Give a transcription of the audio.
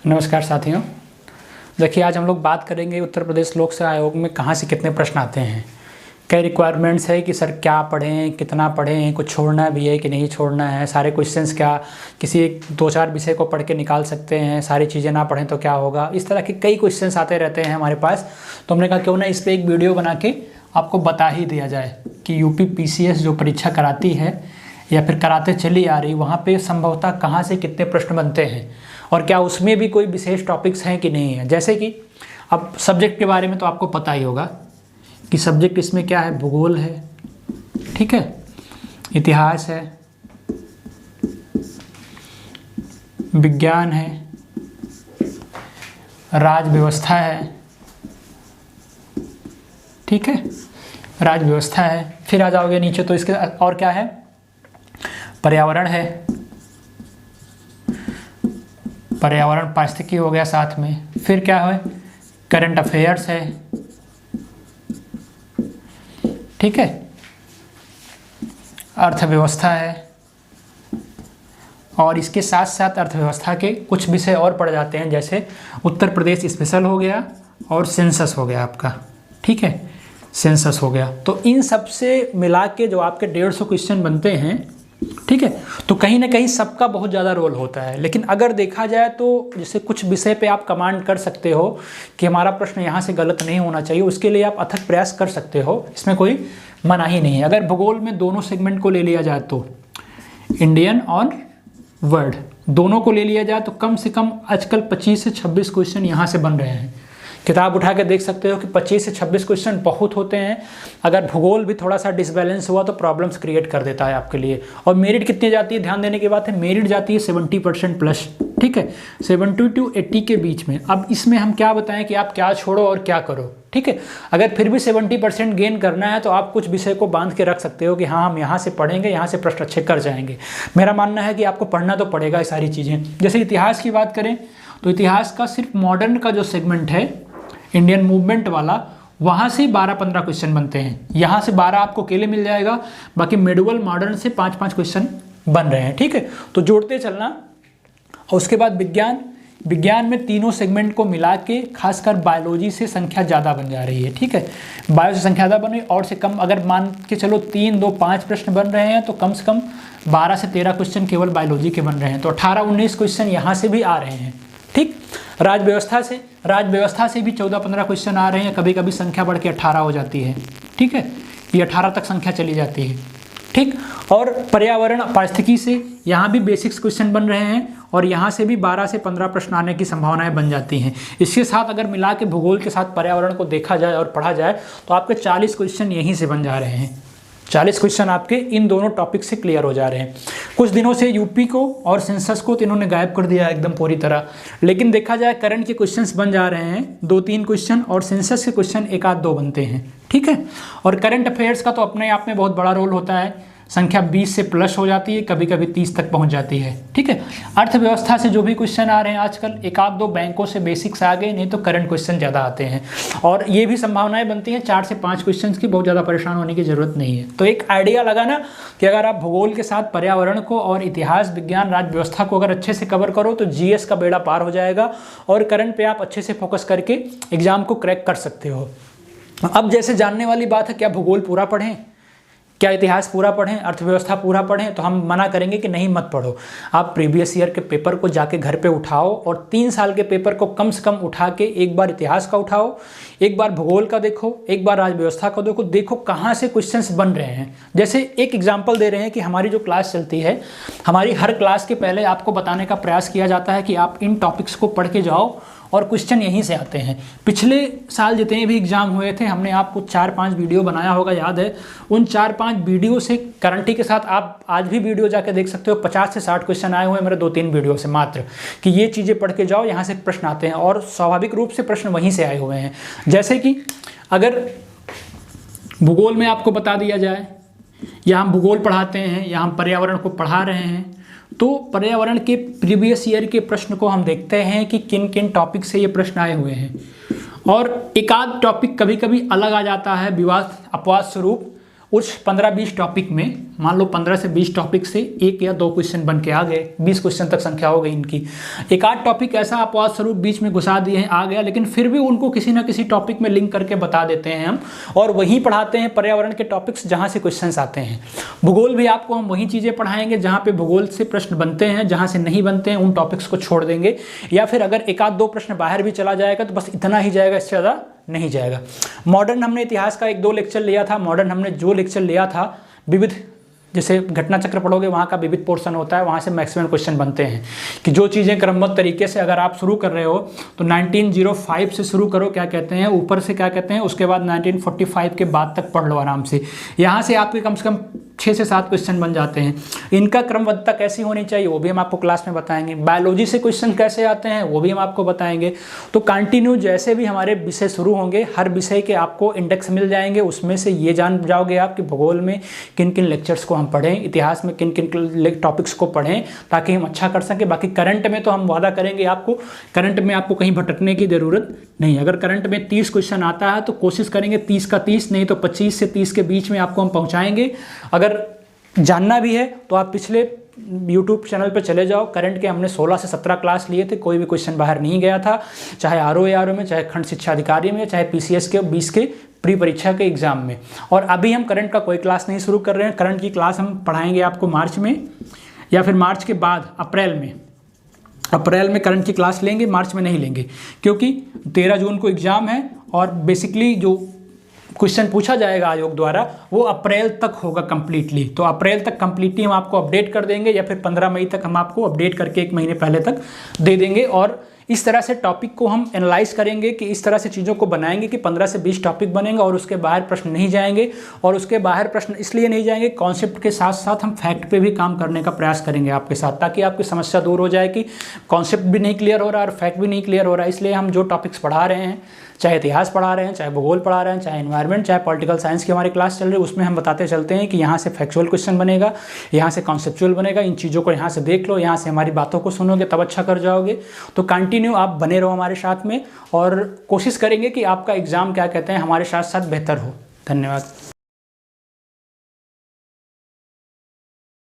नमस्कार साथियों। देखिए, आज हम लोग बात करेंगे उत्तर प्रदेश लोक सेवा आयोग में कहाँ से कितने प्रश्न आते हैं। कई रिक्वायरमेंट्स है कि सर क्या पढ़ें, कितना पढ़ें, कुछ छोड़ना भी है कि नहीं छोड़ना है, सारे क्वेश्चंस क्या किसी एक दो चार विषय को पढ़ के निकाल सकते हैं, सारी चीज़ें ना पढ़ें तो क्या होगा। इस तरह के कई क्वेश्चंस आते रहते हैं हमारे पास। तो हमने कहा क्यों ना इस पर एक वीडियो बना के आपको बता ही दिया जाए कि यूपी PCS जो परीक्षा कराती है या फिर कराते चली आ रही, वहाँ पे संभवतः कहाँ से कितने प्रश्न बनते हैं और क्या उसमें भी कोई विशेष टॉपिक्स हैं कि नहीं है। जैसे कि अब सब्जेक्ट के बारे में तो आपको पता ही होगा कि सब्जेक्ट इसमें क्या है, भूगोल है, ठीक है, इतिहास है, विज्ञान है, राज्य व्यवस्था है, ठीक है, राज्य व्यवस्था है। फिर आ जाओगे नीचे तो इसके और क्या है, पर्यावरण है, पर्यावरण पारिस्थितिकी हो गया साथ में। फिर क्या है, करंट अफेयर्स है, ठीक है, अर्थव्यवस्था है, और इसके साथ साथ अर्थव्यवस्था के कुछ विषय और पढ़ जाते हैं, जैसे उत्तर प्रदेश स्पेशल हो गया और सेंसस हो गया आपका, ठीक है, सेंसस हो गया। तो इन सब से मिला के जो आपके 150 क्वेश्चन बनते हैं, ठीक है, तो कहीं ना कहीं सबका बहुत ज़्यादा रोल होता है। लेकिन अगर देखा जाए तो जैसे कुछ विषय पे आप कमांड कर सकते हो कि हमारा प्रश्न यहाँ से गलत नहीं होना चाहिए, उसके लिए आप अथक प्रयास कर सकते हो, इसमें कोई मनाही नहीं है। अगर भूगोल में दोनों सेगमेंट को ले लिया जाए तो इंडियन और वर्ल्ड दोनों को ले लिया जाए तो कम से कम आजकल 25 से 26 क्वेश्चन यहाँ से बन रहे हैं। किताब उठा के देख सकते हो कि 25 से 26 क्वेश्चन बहुत होते हैं। अगर भूगोल भी थोड़ा सा डिसबैलेंस हुआ तो प्रॉब्लम्स क्रिएट कर देता है आपके लिए। और मेरिट कितनी जाती है, ध्यान देने की बात है, मेरिट जाती है 70% प्लस, ठीक है, 70 to 80 के बीच में। अब इसमें हम क्या बताएं कि आप क्या छोड़ो और क्या करो, ठीक है। अगर फिर भी 70% गेन करना है तो आप कुछ विषय को बांध के रख सकते हो कि हाँ हम यहाँ से पढ़ेंगे, यहाँ से प्रश्न अच्छे कर जाएंगे। मेरा मानना है कि आपको पढ़ना तो पड़ेगा ये सारी चीज़ें। जैसे इतिहास की बात करें तो इतिहास का सिर्फ मॉडर्न का जो सेगमेंट है, इंडियन मूवमेंट वाला, वहाँ से 12-15 क्वेश्चन बनते हैं। यहाँ से 12 आपको अकेले मिल जाएगा, बाकी मिडवल मॉडर्न से 5-5 क्वेश्चन बन रहे हैं, ठीक है। तो जोड़ते चलना। और उसके बाद विज्ञान में तीनों सेगमेंट को मिला के खासकर बायोलॉजी से संख्या ज़्यादा बन जा रही है, ठीक है, बायो से संख्या ज़्यादा बन रही है। और से कम अगर मान के चलो 3, 2, 5 प्रश्न बन रहे हैं तो कम से कम 12 से 13 क्वेश्चन केवल बायोलॉजी के बन रहे हैं। तो 18-19 क्वेश्चन यहाँ से भी आ रहे हैं, ठीक। राज्य व्यवस्था से भी 14-15 क्वेश्चन आ रहे हैं। कभी कभी संख्या बढ़ के 18 हो जाती है, ठीक है, ये 18 तक संख्या चली जाती है, ठीक। और पर्यावरण पारिस्थितिकी से यहाँ भी बेसिक्स क्वेश्चन बन रहे हैं और यहाँ से भी 12 से 15 प्रश्न आने की संभावनाएं बन जाती हैं। इसके साथ अगर मिला के भूगोल के साथ पर्यावरण को देखा जाए और पढ़ा जाए तो आपके 40 क्वेश्चन यहीं से बन जा रहे हैं। 40 क्वेश्चन आपके इन दोनों टॉपिक से क्लियर हो जा रहे हैं। कुछ दिनों से यूपी को और सेंसस को तो इन्होंने गायब कर दिया एकदम पूरी तरह। लेकिन देखा जाए करंट के क्वेश्चंस बन जा रहे हैं 2-3 क्वेश्चन, और सेंसस के क्वेश्चन 1-2 बनते हैं, ठीक है। और करंट अफेयर्स का तो अपने आप में बहुत बड़ा रोल होता है। संख्या 20 से प्लस हो जाती है, कभी कभी 30 तक पहुंच जाती है, ठीक है। अर्थव्यवस्था से जो भी क्वेश्चन आ रहे हैं आजकल, 1-2 बैंकों से बेसिक्स आ गए, नहीं तो करंट क्वेश्चन ज़्यादा आते हैं। और ये भी संभावनाएं बनती हैं 4 से 5 क्वेश्चन की, बहुत ज़्यादा परेशान होने की जरूरत नहीं है। तो एक आइडिया लगा ना कि अगर आप भूगोल के साथ पर्यावरण को और इतिहास, विज्ञान, राज्य व्यवस्था को अगर अच्छे से कवर करो तो GS का बेड़ा पार हो जाएगा और करंट पे आप अच्छे से फोकस करके एग्जाम को क्रैक कर सकते हो। अब जैसे जानने वाली बात है, क्या भूगोल पूरा पढ़ें, क्या इतिहास पूरा पढ़ें, अर्थव्यवस्था पूरा पढ़ें, तो हम मना करेंगे कि नहीं मत पढ़ो। आप प्रीवियस ईयर के पेपर को जाके घर पे उठाओ और 3 साल के पेपर को कम से कम उठा के एक बार इतिहास का उठाओ, एक बार भूगोल का देखो, एक बार राज्य व्यवस्था का देखो कहाँ से क्वेश्चंस बन रहे हैं। जैसे एक एग्जाम्पल दे रहे हैं कि हमारी जो क्लास चलती है, हमारी हर क्लास के पहले आपको बताने का प्रयास किया जाता है कि आप इन टॉपिक्स को पढ़ के जाओ और क्वेश्चन यहीं से आते हैं। पिछले साल जितने भी एग्जाम हुए थे हमने आपको 4-5 वीडियो बनाया होगा, याद है। उन 4-5 वीडियो से गारंटी के साथ आप आज भी वीडियो जाके देख सकते हो, 50 से 60 क्वेश्चन आए हुए हैं मेरे 2-3 वीडियो से मात्र, कि ये चीज़ें पढ़ के जाओ, यहाँ से प्रश्न आते हैं। और स्वाभाविक रूप से प्रश्न वहीं से आए हुए हैं। जैसे कि अगर भूगोल में आपको बता दिया जाए, या हम भूगोल पढ़ाते हैं या हम पर्यावरण को पढ़ा रहे हैं, तो पर्यावरण के प्रीवियस ईयर के प्रश्न को हम देखते हैं कि किन किन टॉपिक से ये प्रश्न आए हुए हैं। और एक आध टॉपिक कभी कभी अलग आ जाता है विवाद अपवाद स्वरूप, उस 15-20 टॉपिक में मान लो 15 से 20 टॉपिक से 1 या 2 क्वेश्चन बन के आ गए, 20 क्वेश्चन तक संख्या हो गई इनकी। एक आध टॉपिक ऐसा अपवाद स्वरूप बीच में घुसा दिए हैं, आ गया, लेकिन फिर भी उनको किसी ना किसी टॉपिक में लिंक करके बता देते हैं हम, और वहीं पढ़ाते हैं पर्यावरण के टॉपिक्स जहाँ से क्वेश्चन आते हैं। भूगोल भी आपको हम वही चीज़ें पढ़ाएंगे जहाँ पे भूगोल से प्रश्न बनते हैं, जहाँ से नहीं बनते हैं उन टॉपिक्स को छोड़ देंगे, या फिर अगर एक आध 2 प्रश्न बाहर भी चला जाएगा तो बस इतना ही जाएगा, इससे ज़्यादा नहीं जाएगा। मॉडर्न हमने इतिहास का 1-2 लेक्चर लिया था। मॉडर्न हमने जो लेक्चर लिया था विविध, जैसे घटना चक्र पढ़ोगे वहाँ का विविध पोर्शन होता है, वहाँ से मैक्सिमम क्वेश्चन बनते हैं कि जो चीज़ें क्रमबद्ध तरीके से अगर आप शुरू कर रहे हो तो 1905 से शुरू करो, क्या कहते हैं ऊपर से, क्या कहते हैं उसके बाद 1945 के बाद तक पढ़ लो आराम से। यहाँ से आपके कम से कम 6 से 7 क्वेश्चन बन जाते हैं। इनका क्रमबद्धता कैसी होनी चाहिए वो भी हम आपको क्लास में बताएंगे। बायोलॉजी से क्वेश्चन कैसे आते हैं वो भी हम आपको बताएंगे। तो कंटिन्यू जैसे भी हमारे विषय शुरू होंगे, हर विषय के आपको इंडेक्स मिल जाएंगे, उसमें से ये जान जाओगे आप कि भूगोल में किन किन लेक्चर्स को हम पढ़ें, इतिहास में किन किन टॉपिक्स को पढ़ें, ताकि हम अच्छा कर सकें। बाकी करंट में तो हम वादा करेंगे आपको, करंट में आपको कहीं भटकने की ज़रूरत नहीं। अगर करंट में 30 क्वेश्चन आता है तो कोशिश करेंगे 30 का 30, नहीं तो 25 से 30 के बीच में आपको हम पहुँचाएंगे। अगर जानना भी है तो आप पिछले YouTube चैनल पर चले जाओ, करंट के हमने 16 से 17 क्लास लिए थे, कोई भी क्वेश्चन बाहर नहीं गया था, चाहे RO में, चाहे खंड शिक्षा अधिकारी में, चाहे PCS के 20 के प्री परीक्षा के एग्जाम में। और अभी हम करंट का कोई क्लास नहीं शुरू कर रहे हैं। करंट की क्लास हम पढ़ाएंगे आपको मार्च में, या फिर मार्च के बाद अप्रैल में करंट की क्लास लेंगे, मार्च में नहीं लेंगे, क्योंकि 13 जून को एग्ज़ाम है और बेसिकली जो क्वेश्चन पूछा जाएगा आयोग द्वारा वो अप्रैल तक होगा कंप्लीटली। तो अप्रैल तक कंप्लीटली हम आपको अपडेट कर देंगे, या फिर 15 मई तक हम आपको अपडेट करके 1 महीने पहले तक दे देंगे। और इस तरह से टॉपिक को हम एनालाइज करेंगे कि इस तरह से चीज़ों को बनाएंगे कि 15 से 20 टॉपिक बनेंगे और उसके बाहर प्रश्न नहीं जाएंगे। और उसके बाहर प्रश्न इसलिए नहीं जाएंगे, कॉन्सेप्ट के साथ साथ हम फैक्ट पे भी काम करने का प्रयास करेंगे आपके साथ, ताकि आपकी समस्या दूर हो जाए कि कॉन्सेप्ट भी नहीं क्लियर हो रहा और फैक्ट भी नहीं क्लियर हो रहा है। इसलिए हम जो टॉपिक्स पढ़ा रहे हैं, चाहे इतिहास पढ़ा रहे हैं, चाहे भूगोल पढ़ा रहे हैं, चाहे एनवायरनमेंट, चाहे पॉलिटिकल साइंस की हमारी क्लास चल रही है, उसमें हम बताते चलते हैं कि यहाँ से फैक्चुअल क्वेश्चन बनेगा, यहाँ से कॉन्सेप्चुअल बनेगा। इन चीज़ों को यहाँ से देख लो, यहाँ से हमारी बातों को सुनोगे तब अच्छा कर जाओगे। तो कंटिन्यू आप बने रहो हमारे साथ में, और कोशिश करेंगे कि आपका एग्ज़ाम, क्या कहते हैं, हमारे साथ साथ बेहतर हो। धन्यवाद।